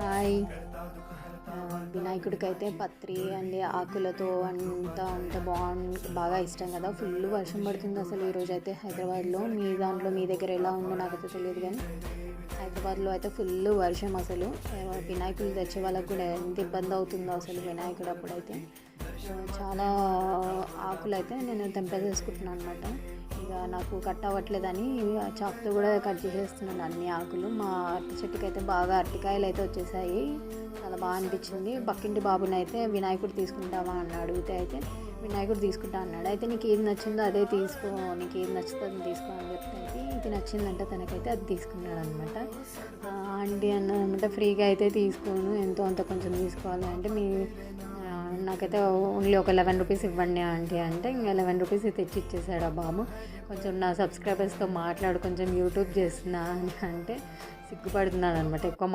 Hi. వినాయకుడికి అయితే పత్రి and ఆకులతో అంత బాగా ఇష్టం కదా. ఫుల్ వర్షం పడుతుంది అసలు ఈరోజు అయితే హైదరాబాద్లో. మీ దగ్గర ఎలా ఉందో నాకైతే తెలియదు, కానీ హైదరాబాద్లో అయితే ఫుల్ వర్షం అసలు. వినాయకులు తెచ్చే వాళ్ళకు కూడా ఎంత ఇబ్బంది అవుతుందో అసలు వినాయకుడు అప్పుడైతే. చాలా ఆకులు అయితే నేను తెంపేసేసుకుంటున్నాను అనమాట. ఇక నాకు కట్ అవ్వట్లేదని చాకుతో కూడా కట్ చేసేస్తున్నాను అన్ని ఆకులు. మా అరటి చెట్టుకి అయితే బాగా అరటికాయలు అయితే వచ్చేసాయి, చాలా బాగా అనిపించింది. పక్కింటి బాబుని అయితే వినాయకుడు తీసుకుంటావా అని అడిగితే అయితే వినాయకుడు తీసుకుంటా అన్నాడు. అయితే నీకు ఏది నచ్చిందో అదే తీసుకో, నీకు ఏది నచ్చుతుందో తీసుకో అని చెప్తే ఇది నచ్చిందంటే తనకైతే అది తీసుకున్నాడు అనమాట. ఆంటీ అన్నమాట ఫ్రీగా అయితే తీసుకోను, ఎంతో అంత కొంచెం తీసుకోవాలి అంటే నాకైతే ఓన్లీ ఒక 11 రూపీస్ ఇవ్వండి ఆంటీ అంటే ఇంకా 11 రూపీస్ తెచ్చి ఇచ్చేసాడు ఆ బాబు. కొంచెం నా సబ్స్క్రైబర్స్తో కొంచెం యూట్యూబ్ చేస్తున్నా అని అంటే సిగ్గుపడుతున్నాడు అనమాట, ఎక్కువ